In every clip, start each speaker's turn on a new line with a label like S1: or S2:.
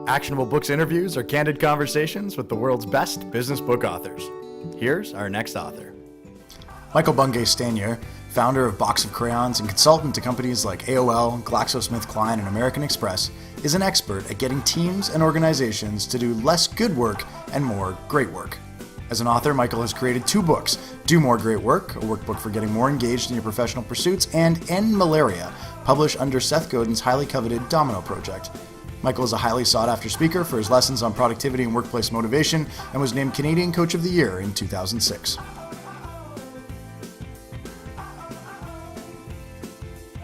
S1: Actionable Books interviews are candid conversations with the world's best business book authors. Here's our next author. Michael Bungay Stanier, founder of Box of Crayons and consultant to companies like AOL, GlaxoSmithKline, and American Express, is an expert at getting teams and organizations to do less good work and more great work. As an author, Michael has created 2 books, Do More Great Work, a workbook for getting more engaged in your professional pursuits, and End Malaria, published under Seth Godin's highly coveted Domino Project. Michael is a highly sought-after speaker for his lessons on productivity and workplace motivation and was named Canadian Coach of the Year in 2006. All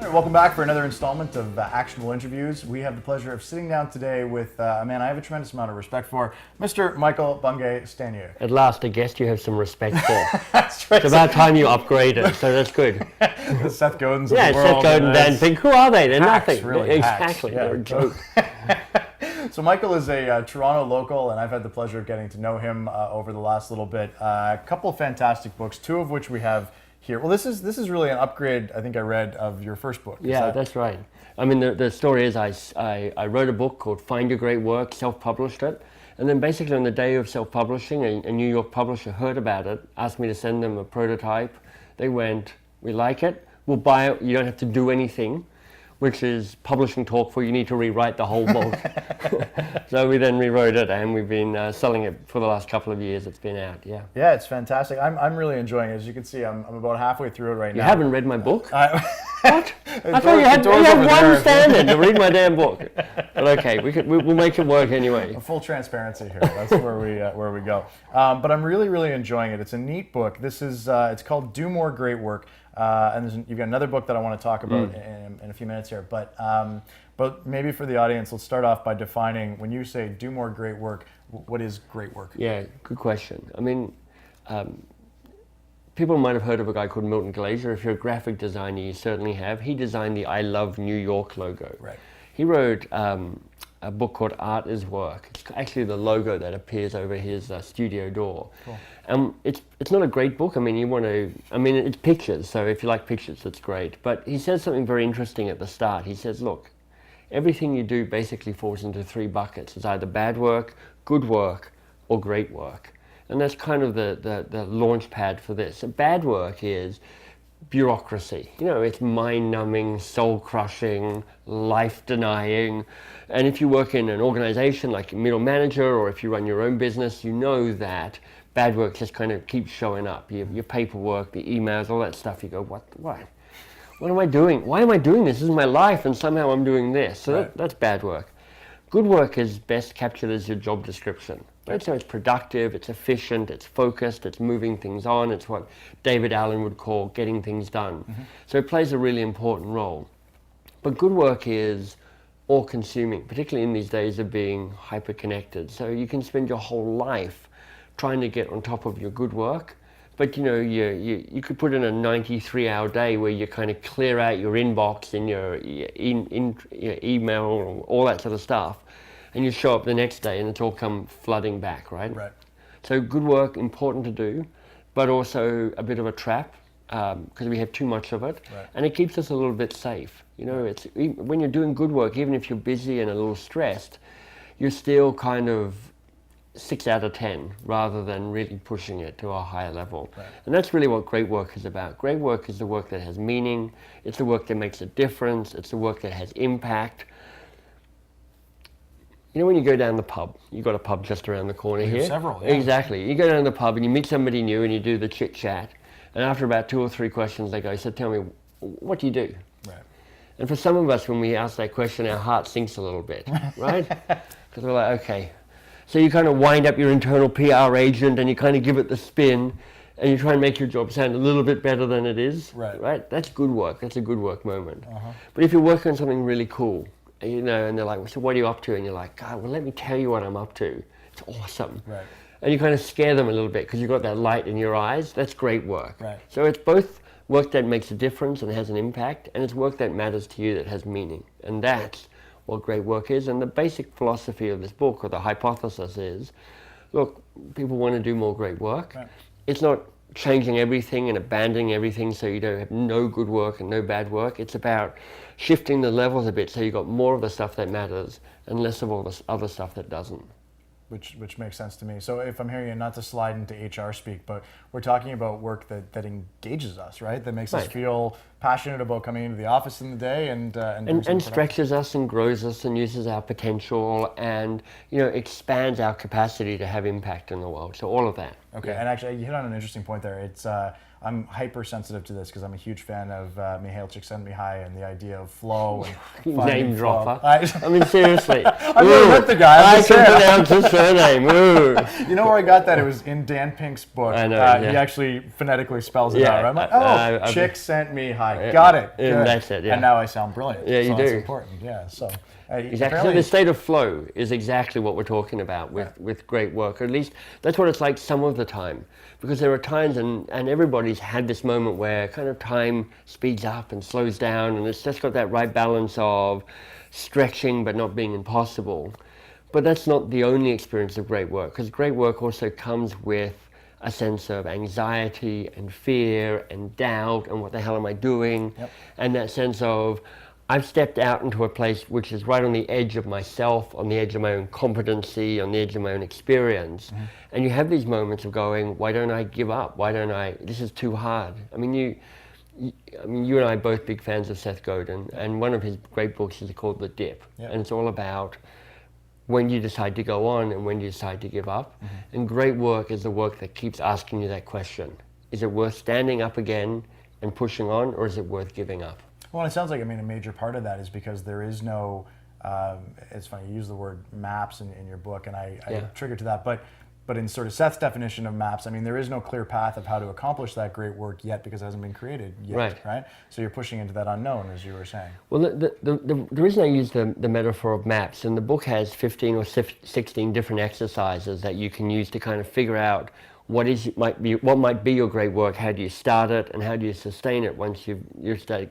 S1: right, welcome back for another installment of Actionable Interviews. We have the pleasure of sitting down today with a man I have a tremendous amount of respect for, Mr. Michael Bungay Stanier.
S2: At last, a guest you have some respect for.
S1: That's right.
S2: It's about time you upgraded, so that's good.
S1: The Seth Godins
S2: yeah,
S1: of the world.
S2: Seth Godin, Dan Fink. Who are they? They're
S1: hacks,
S2: nothing.
S1: really,
S2: exactly,
S1: hacks.
S2: they're a joke.
S1: So Michael is a Toronto local, and I've had the pleasure of getting to know him over the last little bit. A couple of fantastic books, 2 of which we have here. Well, this is really an upgrade, I think I read, of your first book.
S2: That's right. I mean, the story is I wrote a book called Find Your Great Work, self-published it, and then basically on the day of self-publishing, a New York publisher heard about it, asked me to send them a prototype. They went, we like it, we'll buy it, you don't have to do anything, which is publishing talk for you need to rewrite the whole book. So we then rewrote it, and we've been selling it for the last couple of years. It's been out, yeah.
S1: Yeah, it's fantastic. I'm really enjoying it. As you can see, I'm about halfway through it right now.
S2: You haven't read my book? What?
S1: I
S2: thought you had one standard to read my damn book. But okay, we'll make it work anyway.
S1: Full transparency here. That's where we go. But I'm really enjoying it. It's a neat book. This is it's called Do More Great Work. And you've got another book that I want to talk about in a few minutes here. But maybe for the audience, let's start off by defining, when you say do more great work, what is great work?
S2: Yeah, good question. I mean, people might have heard of a guy called Milton Glaser. If you're a graphic designer, you certainly have. He designed the I Love New York logo.
S1: Right.
S2: He wrote a book called Art is Work. It's actually the logo that appears over his studio door. Cool. It's not a great book. I mean, it's pictures, so if you like pictures, it's great. But he says something very interesting at the start. He says, look, everything you do basically falls into 3 buckets. It's either bad work, good work, or great work. And that's kind of the launch pad for this. So bad work is bureaucracy. It's mind-numbing, soul-crushing, life-denying. And if you work in an organization like a middle manager, or if you run your own business, you know that bad work just kind of keeps showing up. Your paperwork, the emails, all that stuff. You go, what am I doing? Why am I doing this? This is my life, and somehow I'm doing this. So that's bad work. Good work is best captured as your job description. Right? So it's productive, it's efficient, it's focused, it's moving things on. It's what David Allen would call getting things done. Mm-hmm. So it plays a really important role. But good work is all-consuming, particularly in these days of being hyper-connected. So you can spend your whole life trying to get on top of your good work. But you could put in a 93-hour day where you kind of clear out your inbox and your email, all that sort of stuff, and you show up the next day and it's all come flooding back, right? Right. So good work, important to do, but also a bit of a trap because we have too much of it, and it keeps us a little bit safe. It's when you're doing good work, even if you're busy and a little stressed, you're still kind of 6 out of 10 rather than really pushing it to a higher level. Right. And that's really what great work is about. Great work is the work that has meaning, it's the work that makes a difference, it's the work that has impact. When you go down the pub, you've got a pub just around the corner here.
S1: Several, yeah.
S2: Exactly. You go down the pub and you meet somebody new and you do the chit chat, and after about 2 or 3 questions they go, so tell me, what do you do? Right. And for some of us, when we ask that question, our heart sinks a little bit, right? Because we're like, okay. So you kind of wind up your internal PR agent and you kind of give it the spin and you try and make your job sound a little bit better than it is. Right? That's good work. That's a good work moment. Uh-huh. But if you're working on something really cool, and they're like, so what are you up to? And you're like, God, well, let me tell you what I'm up to. It's awesome. Right. And you kind of scare them a little bit because you've got that light in your eyes. That's great work. Right. So it's both work that makes a difference and has an impact, and it's work that matters to you, that has meaning. And that's what great work is. And the basic philosophy of this book, or the hypothesis, is, look, people want to do more great work. Right. It's not changing everything and abandoning everything so you don't have no good work and no bad work. It's about shifting the levels a bit so you've got more of the stuff that matters and less of all this other stuff that doesn't.
S1: Which makes sense to me. So if I'm hearing you, not to slide into HR speak, but we're talking about work that engages us, right? That makes us feel passionate about coming into the office in the day and
S2: stretches us and grows us and uses our potential and expands our capacity to have impact in the world. So all of that.
S1: Okay, and actually you hit on an interesting point there. It's I'm hypersensitive to this because I'm a huge fan of Mihail Csikszentmihalyi and the idea of flow and
S2: name dropper. I mean, seriously.
S1: I've never met the guy.
S2: I can pronounce his surname. Ooh.
S1: You know where I got that? It was in Dan Pink's book.
S2: I know.
S1: He actually phonetically spells it out. Right? I'm like, Chick sent me hi. Got it.
S2: And that's it. Yeah.
S1: And now I sound brilliant.
S2: Yeah, you do.
S1: That's important. Yeah. So.
S2: Exactly. So the state of flow is exactly what we're talking about with great work, or at least that's what it's like some of the time. Because there are times, and everybody's had this moment where kind of time speeds up and slows down, and it's just got that right balance of stretching but not being impossible. But that's not the only experience of great work, because great work also comes with a sense of anxiety and fear and doubt and what the hell am I doing, and that sense of I've stepped out into a place which is right on the edge of myself, on the edge of my own competency, on the edge of my own experience. And you have these moments of going, why don't I give up? Why don't I, this is too hard. I mean, you and I are both big fans of Seth Godin, and one of his great books is called The Dip. And it's all about when you decide to go on and when you decide to give up. And great work is the work that keeps asking you that question. Is it worth standing up again and pushing on, or is it worth giving up?
S1: Well, it sounds like, a major part of that is because there is no, it's funny, you use the word maps in your book, and I triggered to that, but in sort of Seth's definition of maps, there is no clear path of how to accomplish that great work yet because it hasn't been created yet, right? So you're pushing into that unknown, as you were saying.
S2: Well, the reason I use the metaphor of maps, and the book has 15 or 16 different exercises that you can use to kind of figure out what might be your great work, how do you start it, and how do you sustain it once you've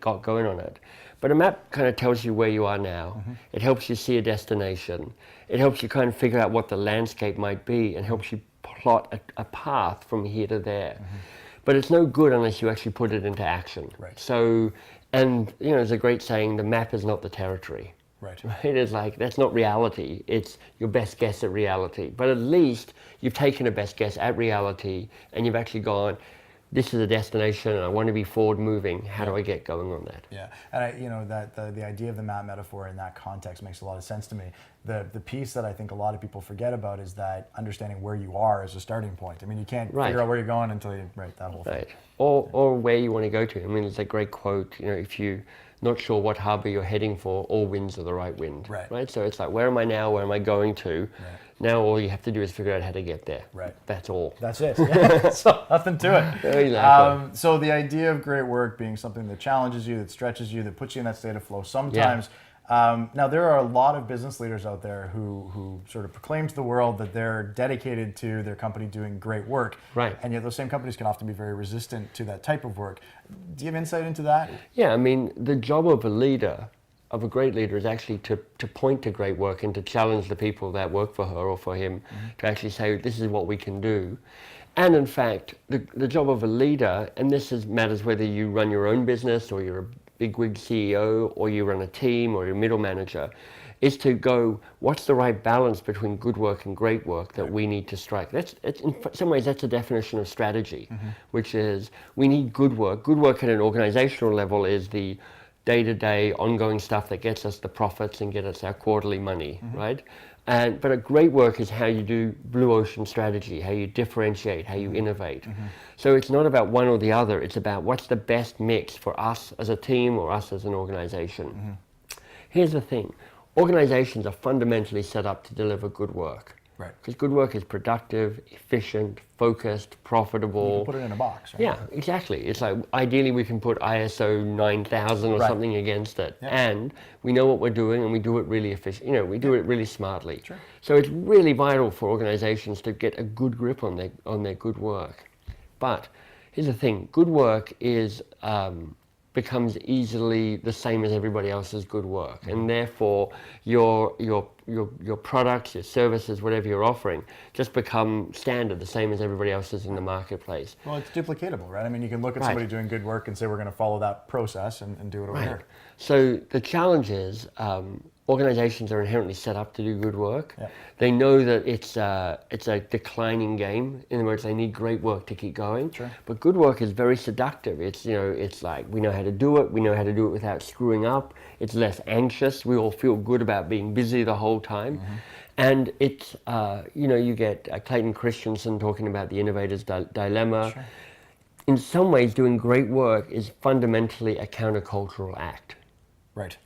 S2: got going on it. But a map kind of tells you where you are now. It helps you see a destination. It helps you kind of figure out what the landscape might be and helps you plot a path from here to there. But it's no good unless you actually put it into action.
S1: Right.
S2: So, and there's a great saying, the map is not the territory.
S1: Right.
S2: It is like, that's not reality. It's your best guess at reality. But at least you've taken a best guess at reality and you've actually gone, this is a destination and I want to be forward moving. How do I get going on that?
S1: Yeah, and the idea of the map metaphor in that context makes a lot of sense to me. The piece that I think a lot of people forget about is that understanding where you are as a starting point. You can't figure out where you're going until you, that whole thing.
S2: Right, or where you want to go to. It's a great quote, if you not sure what harbor you're heading for, all winds are the right wind. Right? So it's like, where am I now? Where am I going to? Right. Now all you have to do is figure out how to get there.
S1: Right.
S2: That's all.
S1: That's it. Yeah. So nothing to it.
S2: Exactly.
S1: So the idea of great work being something that challenges you, that stretches you, that puts you in that state of flow sometimes. Now there are a lot of business leaders out there who sort of proclaim to the world that they're dedicated to their company doing great work.
S2: Right.
S1: And yet those same companies can often be very resistant to that type of work. Do you have insight into that?
S2: Yeah, the job of a leader, of a great leader, is actually to point to great work and to challenge the people that work for her or for him to actually say, this is what we can do. And in fact, the job of a leader, and matters whether you run your own business or you're a bigwig CEO or you run a team or you're a middle manager, is to go, what's the right balance between good work and great work that we need to strike? In some ways, that's a definition of strategy, which is we need good work. Good work at an organizational level is the day-to-day ongoing stuff that gets us the profits and gets us our quarterly money, right? But a great work is how you do blue ocean strategy, how you differentiate, how you innovate. So it's not about one or the other, it's about what's the best mix for us as a team or us as an organization. Here's the thing, organizations are fundamentally set up to deliver good work.
S1: Right.
S2: Because good work is productive, efficient, focused, profitable.
S1: You can put it in a box, right?
S2: Yeah, exactly. It's like, ideally we can put ISO 9000 or something against it. Yeah. And we know what we're doing and we do it really efficient. We do it really smartly.
S1: Sure.
S2: So it's really vital for organizations to get a good grip on their good work. But here's the thing, good work is becomes easily the same as everybody else's good work, and therefore your products, your services, whatever you're offering, just become standard, the same as everybody else's in the marketplace.
S1: Well, it's duplicatable, right? I mean, you can look at somebody doing good work and say, we're going to follow that process and do it over here.
S2: So the challenge is, organizations are inherently set up to do good work.
S1: Yeah.
S2: They know that it's a declining game. In other words, they need great work to keep going.
S1: Sure.
S2: But good work is very seductive. It's like we know how to do it. We know how to do it without screwing up. It's less anxious. We all feel good about being busy the whole time. Mm-hmm. And it's you get Clayton Christensen talking about the innovator's dilemma.
S1: Sure.
S2: In some ways, doing great work is fundamentally a countercultural act.
S1: Right.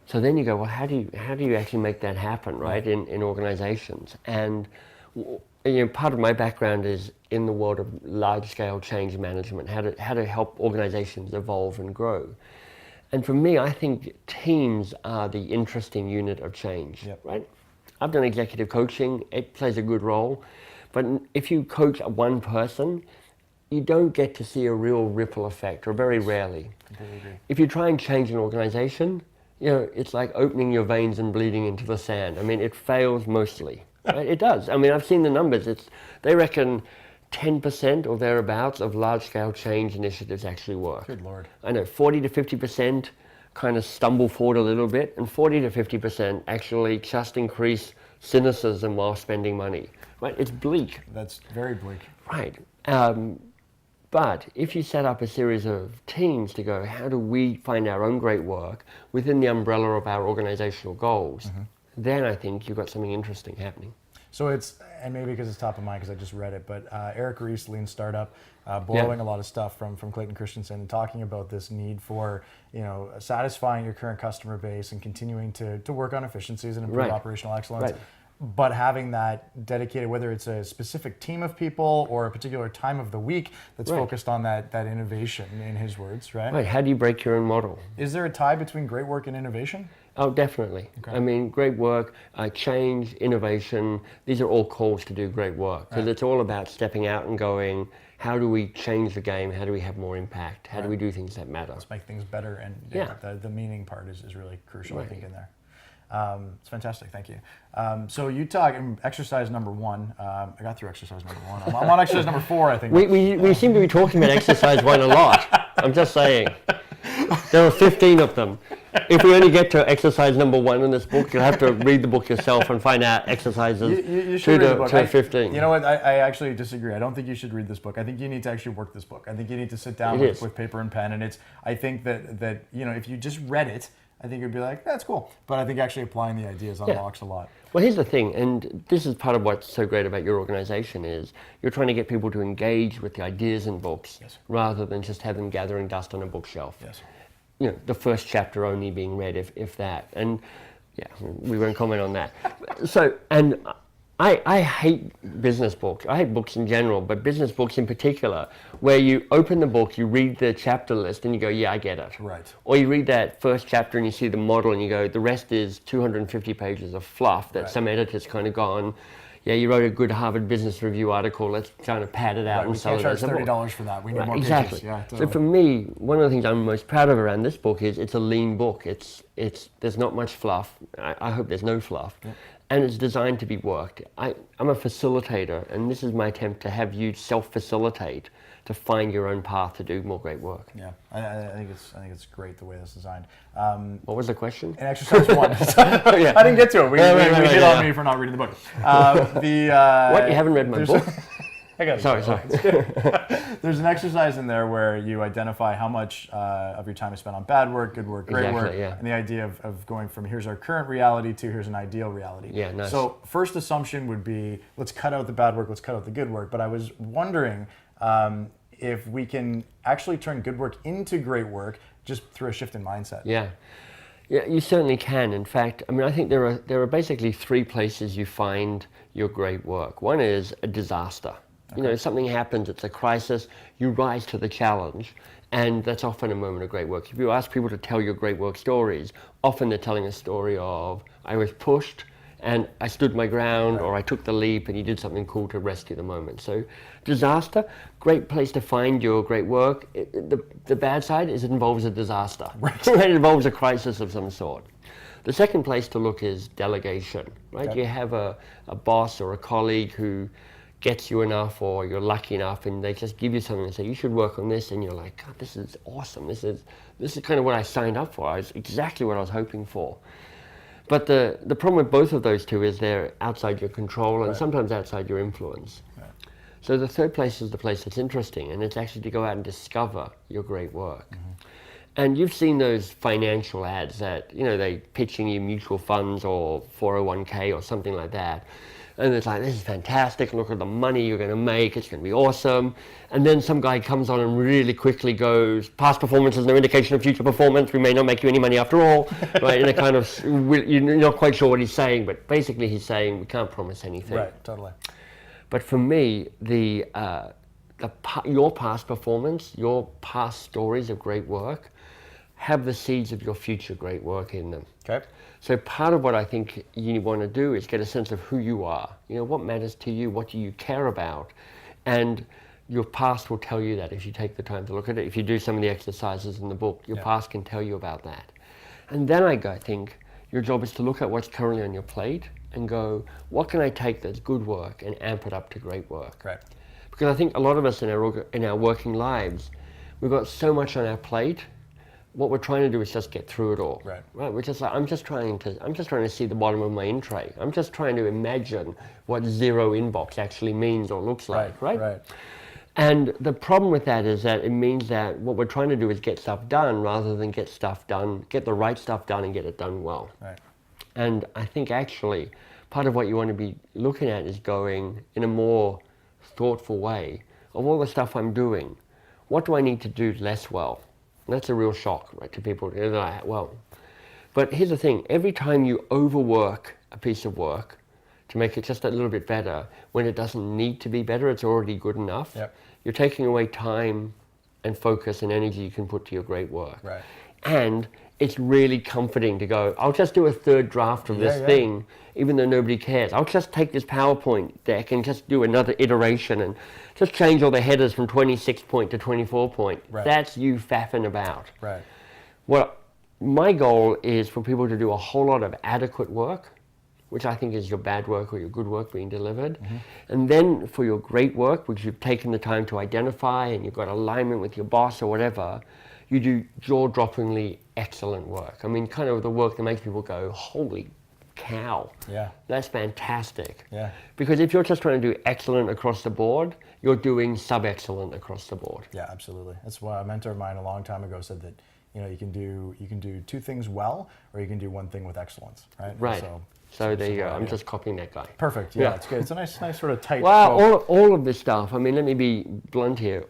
S2: So then you go, well, how do you actually make that happen, right, in organizations? And part of my background is in the world of large-scale change management, how to help organizations evolve and grow. And for me, I think teams are the interesting unit of change, right? I've done executive coaching. It plays a good role. But if you coach one person, you don't get to see a real ripple effect, or very rarely.
S1: Completely agree.
S2: If you try and change an organization, it's like opening your veins and bleeding into the sand. I mean, it fails mostly. Right? It does. I mean, I've seen the numbers. They reckon 10% or thereabouts of large-scale change initiatives actually work.
S1: Good Lord.
S2: I know 40 to 50% kind of stumble forward a little bit, and 40 to 50% actually just increase cynicism while spending money. Right? It's bleak.
S1: That's very bleak.
S2: Right. But if you set up a series of teams to go, how do we find our own great work within the umbrella of our organizational goals, then I think you've got something interesting happening.
S1: So and maybe because it's top of mind because I just read it, but Eric Ries, Lean Startup, borrowing a lot of stuff from Clayton Christensen and talking about this need for, satisfying your current customer base and continuing to work on efficiencies and improve operational excellence.
S2: Right.
S1: But having that dedicated, whether it's a specific team of people or a particular time of the week that's focused on that innovation, in his words, right?
S2: Right. How do you break your own model?
S1: Is there a tie between great work and innovation?
S2: Oh, definitely.
S1: Okay.
S2: I mean, great work, change, innovation, these are all calls to do great work. Because it's all about stepping out and going, how do we change the game? How do we have more impact? How do we do things that matter?
S1: Let's make things better. And the meaning part is really crucial, I think, in there. It's fantastic, thank you. So you talk exercise number 1. I got through exercise number 1. I'm on exercise number 4, I think.
S2: We seem to be talking about exercise 1 a lot. I'm just saying. There are 15 of them. If we only get to exercise number 1 in this book, you'll have to read the book yourself and find out exercises
S1: you should read the book.
S2: to 15.
S1: You know what? I actually disagree. I don't think you should read this book. I think you need to actually work this book. I think you need to sit down with paper and pen. And I think that if you just read it, I think you'd be like, that's cool. But I think actually applying the ideas unlocks a lot.
S2: Well, here's the thing, and this is part of what's so great about your organization is you're trying to get people to engage with the ideas in books rather than just have them gathering dust on a bookshelf.
S1: Yes.
S2: The first chapter only being read, if that. And we won't comment on that. So, and I hate business books. I hate books in general, but business books in particular, where you open the book, you read the chapter list, and you go, yeah, I get it.
S1: Right.
S2: Or you read that first chapter and you see the model, and you go, the rest is 250 pages of fluff that some editor's kind of gone, yeah, you wrote a good Harvard Business Review article, let's kind of pad it out and sell it as a book.
S1: We can't charge $30 for that. We need more
S2: exactly.
S1: pages. Yeah, totally.
S2: So for me, one of the things I'm most proud of around this book is it's a lean book. There's not much fluff. I hope there's no fluff. Yeah. And it's designed to be worked. I'm a facilitator, and this is my attempt to have you self-facilitate to find your own path to do more great work.
S1: Yeah, I think it's great the way it's designed.
S2: What was the question?
S1: In exercise 1. I didn't get to it. We hit on me for not reading the book.
S2: What? You haven't read my book?
S1: I got it.
S2: Sorry.
S1: There's an exercise in there where you identify how much of your time is spent on bad work, good work, great work, and the idea of going from here's our current reality to here's an ideal reality.
S2: Yeah, nice.
S1: So first assumption would be let's cut out the bad work, let's cut out the good work. But I was wondering if we can actually turn good work into great work just through a shift in mindset.
S2: Yeah, you certainly can. In fact, I mean, I think there are basically 3 places you find your great work. One is a disaster. Okay. Something happens, it's a crisis, you rise to the challenge, and that's often a moment of great work. If you ask people to tell your great work stories, often they're telling a story of, I was pushed, and I stood my ground, or I took the leap, and you did something cool to rescue the moment. So disaster, great place to find your great work. The bad side is it involves a disaster. Right. It involves a crisis of some sort. The second place to look is delegation, right? Okay. You have a boss or a colleague who gets you enough, or you're lucky enough, and they just give you something and say, you should work on this, and you're like, God, this is awesome. This is kind of what I signed up for. It's exactly what I was hoping for. But the problem with both of those two is they're outside your control and sometimes outside your influence. Right. So the third place is the place that's interesting, and it's actually to go out and discover your great work. Mm-hmm. And you've seen those financial ads that, they pitching you mutual funds or 401k or something like that. And it's like, this is fantastic, look at the money you're going to make, it's going to be awesome. And then some guy comes on and really quickly goes, past performance is no indication of future performance, we may not make you any money after all, right? And it kind of, you're not quite sure what he's saying, but basically he's saying, we can't promise anything.
S1: Right, totally.
S2: But for me, your past performance, your past stories of great work, have the seeds of your future great work in them.
S1: Okay.
S2: So part of what I think you want to do is get a sense of who you are. What matters to you, what do you care about? And your past will tell you that if you take the time to look at it. If you do some of the exercises in the book, your past can tell you about that. And then I think your job is to look at what's currently on your plate and go, what can I take that's good work and amp it up to great work?
S1: Right.
S2: Because I think a lot of us in our working lives, we've got so much on our plate. What we're trying to do is just get through it all. Right. We're just like, I'm just trying to see the bottom of my in tray. I'm just trying to imagine what zero inbox actually means or looks like, right? And the problem with that is that it means that what we're trying to do is get stuff done rather than get the right stuff done and get it done well. Right. And I think actually part of what you want to be looking at is going in a more thoughtful way of all the stuff I'm doing. What do I need to do less well? And that's a real shock, right, to people. They're like, well, but here's the thing. Every time you overwork a piece of work to make it just a little bit better, when it doesn't need to be better, it's already good enough. Yep. You're taking away time and focus and energy you can put to your great work. Right. And it's really comforting to go, I'll just do a third draft of this thing, even though nobody cares. I'll just take this PowerPoint deck and just do another iteration and just change all the headers from 26 point to 24 point. Right. That's you faffing about. Right. Well, my goal is for people to do a whole lot of adequate work, which I think is your bad work or your good work being delivered. Mm-hmm. And then for your great work, which you've taken the time to identify and you've got alignment with your boss or whatever, you do jaw-droppingly excellent work. I mean, kind of the work that makes people go, holy cow, that's fantastic. Yeah. Because if you're just trying to do excellent across the board, you're doing sub-excellent across the board.
S1: Yeah, absolutely. That's why a mentor of mine a long time ago said that, you can do two things well, or you can do one thing with excellence, right?
S2: Right. So there you go. I'm just copying that guy.
S1: Perfect. Yeah, it's good. It's a nice sort of tight.
S2: Well, all of this stuff. I mean, let me be blunt here.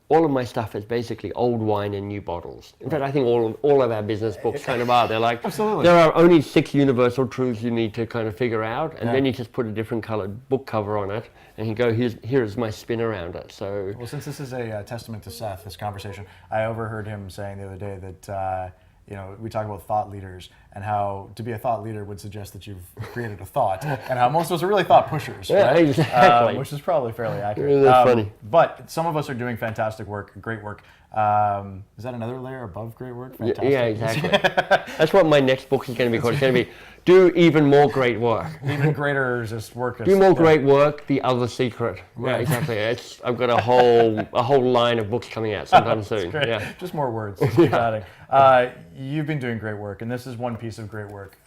S2: All of my stuff is basically old wine in new bottles. In fact, I think all of our business books kind of are. They're like, absolutely. There are only 6 universal truths you need to kind of figure out, and then you just put a different colored book cover on it, and you go, here's my spin around it. So, well, since this is a testament to Seth, this conversation, I overheard him saying the other day that we talk about thought leaders and how to be a thought leader would suggest that you've created a thought, and how most of us are really thought pushers, right? Exactly. Which is probably fairly accurate. That's funny.
S1: But some of us are doing fantastic work, great work. Is that another layer above great work? Fantastic.
S2: Yeah, exactly. That's what my next book is going to be called. It's going to be Do Even More Great Work.
S1: Even greater just work.
S2: Do more great work, The Other Secret. Yeah, exactly. I've got a whole line of books coming out sometime soon.
S1: Great. Yeah. Just more words. You've been doing great work, and this is one piece of great work.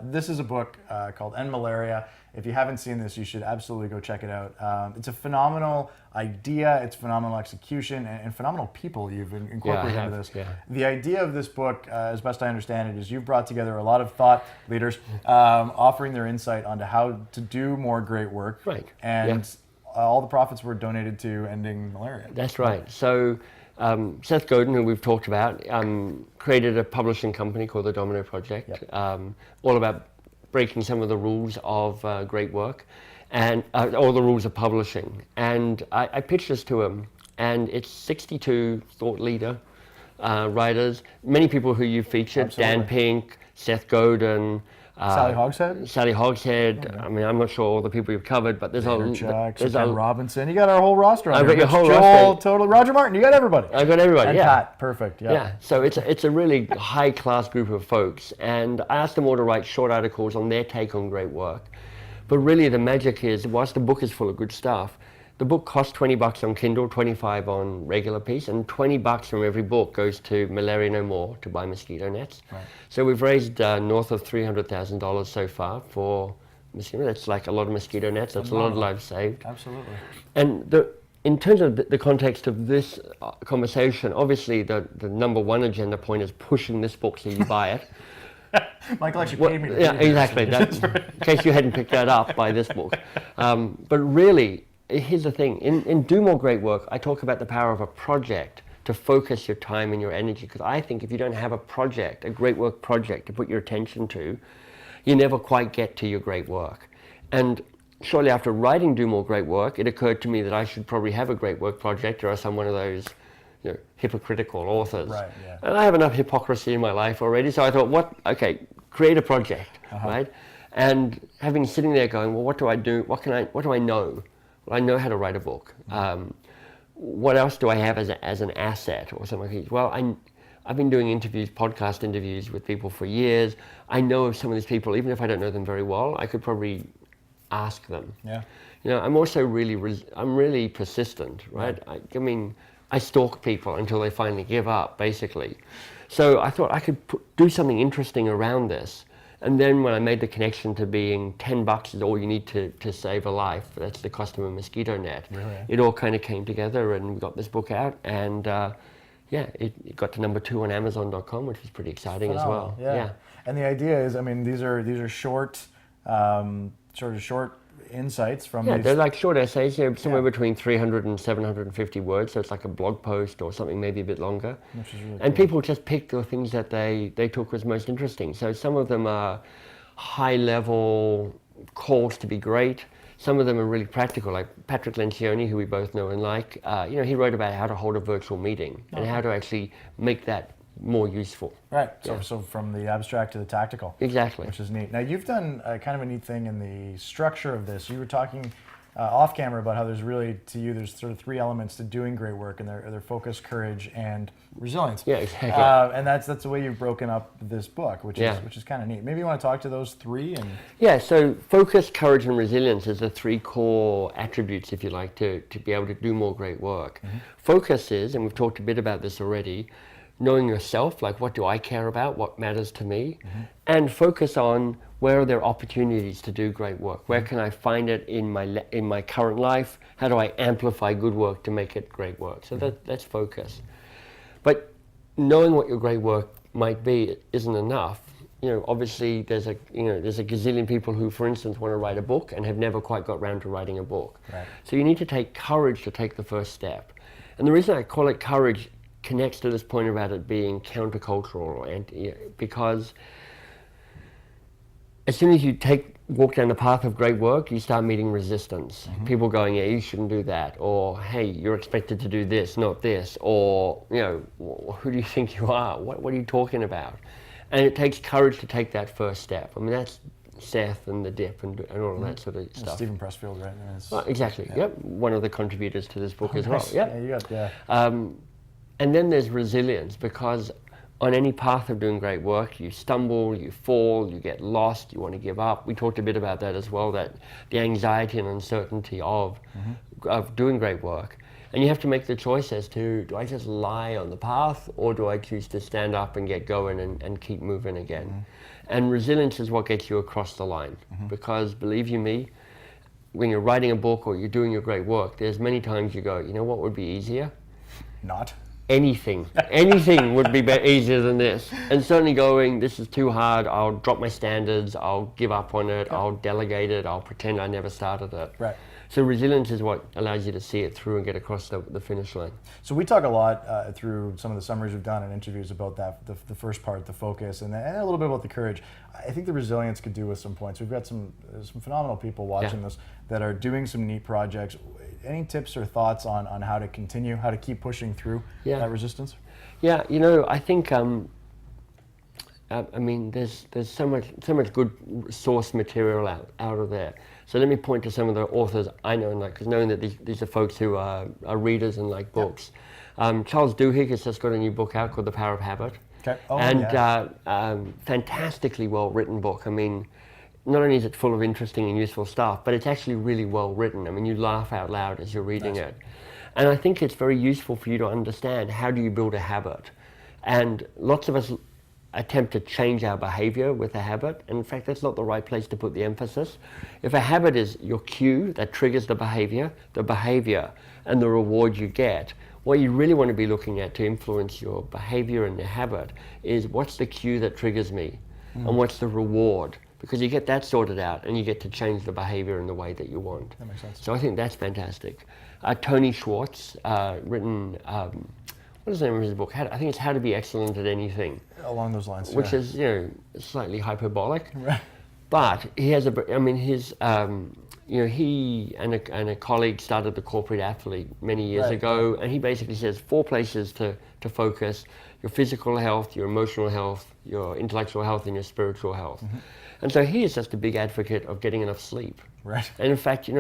S1: This is a book called End Malaria. If you haven't seen this, you should absolutely go check it out. It's a phenomenal idea, it's phenomenal execution, and phenomenal people you've incorporated into this. Yeah. The idea of this book, as best I understand it, is you've brought together a lot of thought leaders offering their insight onto how to do more great work. Right. And all the profits were donated to ending malaria.
S2: That's right. So Seth Godin, who we've talked about, created a publishing company called the Domino Project, all about breaking some of the rules of great work and all the rules of publishing. And I pitched this to him, and it's 62 thought leader writers, many people who you've featured, Dan Pink, Seth Godin,
S1: Sally Hogshead?
S2: Sally Hogshead. I mean, I'm not sure all the people you've covered, but there's
S1: Ken Robinson. You got our whole roster on
S2: I've
S1: there.
S2: got your whole
S1: Joel,
S2: roster.
S1: Totally. Roger Martin, you got everybody.
S2: I've got everybody,
S1: and
S2: yeah.
S1: Pat, perfect, yeah.
S2: Yeah, so it's a really high-class group of folks, and I asked them all to write short articles on their take on great work. But really the magic is, whilst the book is full of good stuff, the book costs $20 on Kindle, $25 on regular piece, and $20 from every book goes to Malaria No More to buy mosquito nets. Right. So we've raised north of $300,000 so far for mosquito nets. That's like a lot of mosquito nets. That's a lot of lives saved.
S1: Absolutely.
S2: And in terms of the context of this conversation, obviously the number one agenda point is pushing this book so you buy it.
S1: Michael actually paid me to
S2: yeah,
S1: do
S2: exactly. In case you hadn't picked that up, buy this book. But really, here's the thing. In Do More Great Work, I talk about the power of a project to focus your time and your energy. Because I think if you don't have a project, a great work project to put your attention to, you never quite get to your great work. And shortly after writing Do More Great Work, it occurred to me that I should probably have a great work project, or else I'm one of those hypocritical authors.
S1: Right, yeah.
S2: And I have enough hypocrisy in my life already, so I thought, create a project, right? And sitting there going, well, what do I do? What do I know? Well, I know how to write a book. What else do I have as an asset or something like that? Well, I've been doing podcast interviews with people for years. I know of some of these people, even if I don't know them very well, I could probably ask them.
S1: Yeah.
S2: I'm also really persistent, right? I stalk people until they finally give up, basically. So I thought I could do something interesting around this. And then when I made the connection to being $10 is all you need to save a life, that's the cost of a mosquito net. Really? It all kind of came together, and we got this book out, and it got to number 2 on Amazon.com, which was pretty exciting as well.
S1: Yeah. And the idea is, these are short insights from these.
S2: They're like short essays, somewhere between 300 and 750 words, so it's like a blog post or something maybe a bit longer. Which is really cool. People just pick the things that they took was most interesting. So some of them are high-level calls to be great. Some of them are really practical, like Patrick Lencioni, who we both know and like. He wrote about how to hold a virtual meeting and how to actually make that more useful.
S1: Right, so from the abstract to the tactical.
S2: Exactly.
S1: Which is neat. Now you've done kind of a neat thing in the structure of this. You were talking off camera about how there's sort of 3 elements to doing great work, and they're focus, courage, and resilience.
S2: Yeah, exactly.
S1: And that's the way you've broken up this book, which is kind of neat. Maybe you want to talk to those 3 and.
S2: Yeah, so focus, courage, and resilience is the 3 core attributes, if you like, to be able to do more great work. Mm-hmm. Focus is, and we've talked a bit about this already, knowing yourself, like what do I care about, what matters to me, and focus on where are there opportunities to do great work, where can I find it in my current life, how do I amplify good work to make it great work. So that's focus. But knowing what your great work might be isn't enough. Obviously there's a gazillion people who, for instance, want to write a book and have never quite got around to writing a book. Right. So you need to take courage to take the first step. And the reason I call it courage connects to this point about it being countercultural, because as soon as you walk down the path of great work, you start meeting resistance. Mm-hmm. People going, you shouldn't do that, or hey, you're expected to do this, not this, or who do you think you are? What are you talking about? And it takes courage to take that first step. That's Seth and the Dip and all of that sort of stuff.
S1: Stephen Pressfield, right?
S2: Well, exactly. Yeah. Yep, one of the contributors to this book as well.
S1: Nice. Yep. Yeah, you got.
S2: And then there's resilience, because on any path of doing great work, you stumble, you fall, you get lost, you want to give up. We talked a bit about that as well, that the anxiety and uncertainty of doing great work. And you have to make the choice as to, do I just lie on the path, or do I choose to stand up and get going and keep moving again? And resilience is what gets you across the line. Because believe you me, when you're writing a book or you're doing your great work, there's many times you go, what would be easier?
S1: Not.
S2: Anything would be easier than this. And certainly going, this is too hard, I'll drop my standards, I'll give up on it, I'll delegate it, I'll pretend I never started it.
S1: Right.
S2: So resilience is what allows you to see it through and get across the finish line.
S1: So we talk a lot through some of the summaries we've done and interviews about that, the first part, the focus, and a little bit about the courage. I think the resilience could do with some points. We've got some phenomenal people watching this that are doing some neat projects. Any tips or thoughts on how to continue, how to keep pushing through that resistance?
S2: Yeah, I think I mean, there's so much good source material out of there. So let me point to some of the authors I know and like, because knowing that these are folks who are readers and like books. Charles Duhigg has just got a new book out called The Power of Habit.
S1: Okay. Oh,
S2: and fantastically well written book. I mean, not only is it full of interesting and useful stuff, but it's actually really well written. I mean, you laugh out loud as you're reading it. And I think it's very useful for you to understand how do you build a habit. And lots of us attempt to change our behavior with a habit, and in fact that's not the right place to put the emphasis. If a habit is your cue that triggers the behavior and the reward you get, what you really want to be looking at to influence your behavior and your habit is what's the cue that triggers me and what's the reward, because you get that sorted out and you get to change the behavior in the way that you want.
S1: That makes sense.
S2: So I think that's fantastic. Tony Schwartz written what is the name of his book? I think it's How to Be Excellent at Anything.
S1: Along those lines,
S2: which is, slightly hyperbolic.
S1: Right.
S2: But he has he and a colleague started the Corporate Athlete many years ago, and he basically says 4 places to focus: your physical health, your emotional health, your intellectual health, and your spiritual health. And so he is just a big advocate of getting enough sleep.
S1: Right.
S2: And in fact,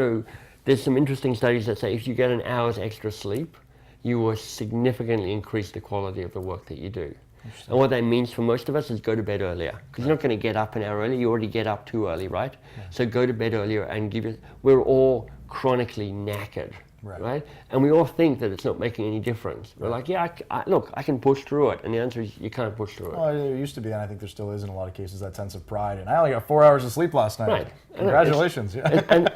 S2: there's some interesting studies that say if you get an hour's extra sleep, you will significantly increase the quality of the work that you do. And what that means for most of us is go to bed earlier, because you're not going to get up an hour early, you already get up too early, right? Yeah. So go to bed earlier and we're all chronically knackered, right? And we all think that it's not making any difference. We're like, yeah, I can push through it. And the answer is you can't push through it.
S1: Well, there used to be, and I think there still is in a lot of cases, that sense of pride. And I only got 4 hours of sleep last night.
S2: Right.
S1: Congratulations.
S2: I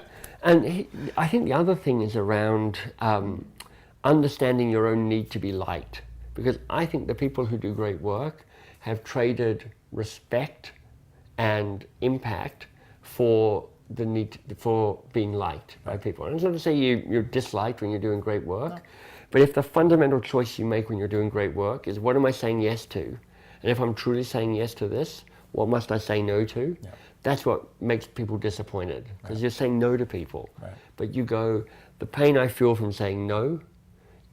S2: think the other thing is around understanding your own need to be liked, because I think the people who do great work have traded respect and impact for the need for being liked by people. And it's not to say you're disliked when you're doing great work, but if the fundamental choice you make when you're doing great work is what am I saying yes to, and if I'm truly saying yes to this, what must I say no to? Yeah. That's what makes people disappointed, because you're saying no to people. Right. But you go, the pain I feel from saying no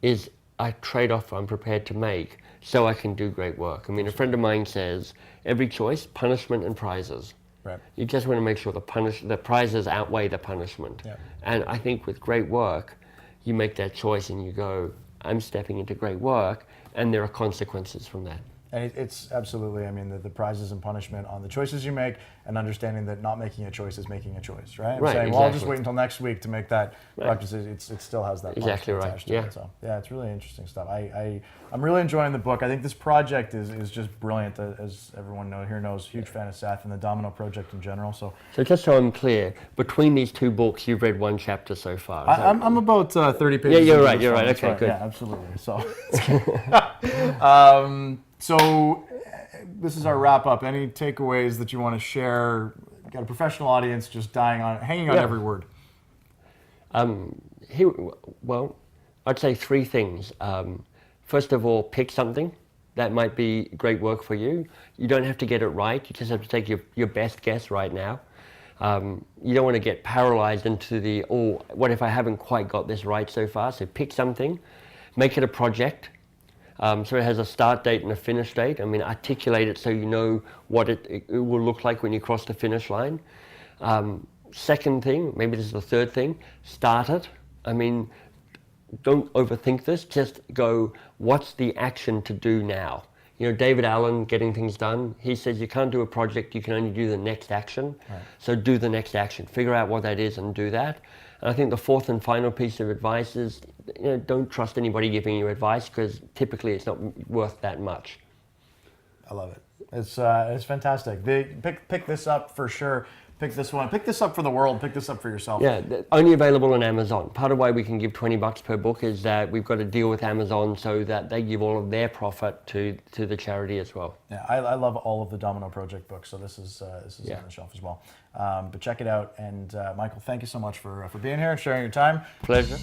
S2: is a trade-off I'm prepared to make so I can do great work. I mean, a friend of mine says, every choice, punishment and prizes. Right. You just want to make sure the prizes outweigh the punishment. Yeah. And I think with great work, you make that choice and you go, I'm stepping into great work, and there are consequences from that.
S1: And it's absolutely, I mean, the prizes and punishment on the choices you make, and understanding that not making a choice is making a choice, right?
S2: Right,
S1: saying,
S2: exactly.
S1: well, I'll just wait until next week to make that practice. It still has that
S2: exactly right.
S1: attached to it. So yeah, it's really interesting stuff. I'm really enjoying the book. I think this project is just brilliant. As everyone here knows, huge fan of Seth and the Domino Project in general. So
S2: just so I'm clear, between these 2 books, you've read 1 chapter so far.
S1: I'm about 30 pages.
S2: Yeah, you're right. Okay, good.
S1: Yeah, absolutely. So this is our wrap up. Any takeaways that you want to share? Got a professional audience just hanging on every word.
S2: I'd say 3 things. First of all, pick something that might be great work for you. You don't have to get it right. You just have to take your best guess right now. You don't want to get paralyzed into what if I haven't quite got this right so far? So pick something, make it a project. So it has a start date and a finish date. I mean, articulate it so you know what it will look like when you cross the finish line. Second thing, maybe this is the third thing, start it. I mean, don't overthink this. Just go, what's the action to do now? David Allen, Getting Things Done, he says you can't do a project, you can only do the next action. Right. So do the next action. Figure out what that is and do that. And I think the fourth and final piece of advice is, don't trust anybody giving you advice, because typically it's not worth that much.
S1: I love it. It's fantastic. Pick this up for sure. Pick this one. Pick this up for the world. Pick this up for yourself.
S2: Yeah, only available on Amazon. Part of why we can give $20 per book is that we've got to deal with Amazon so that they give all of their profit to the charity as well.
S1: Yeah, I love all of the Domino Project books, so this is on the shelf as well. But check it out. And Michael, thank you so much for being here and sharing your time.
S2: Pleasure.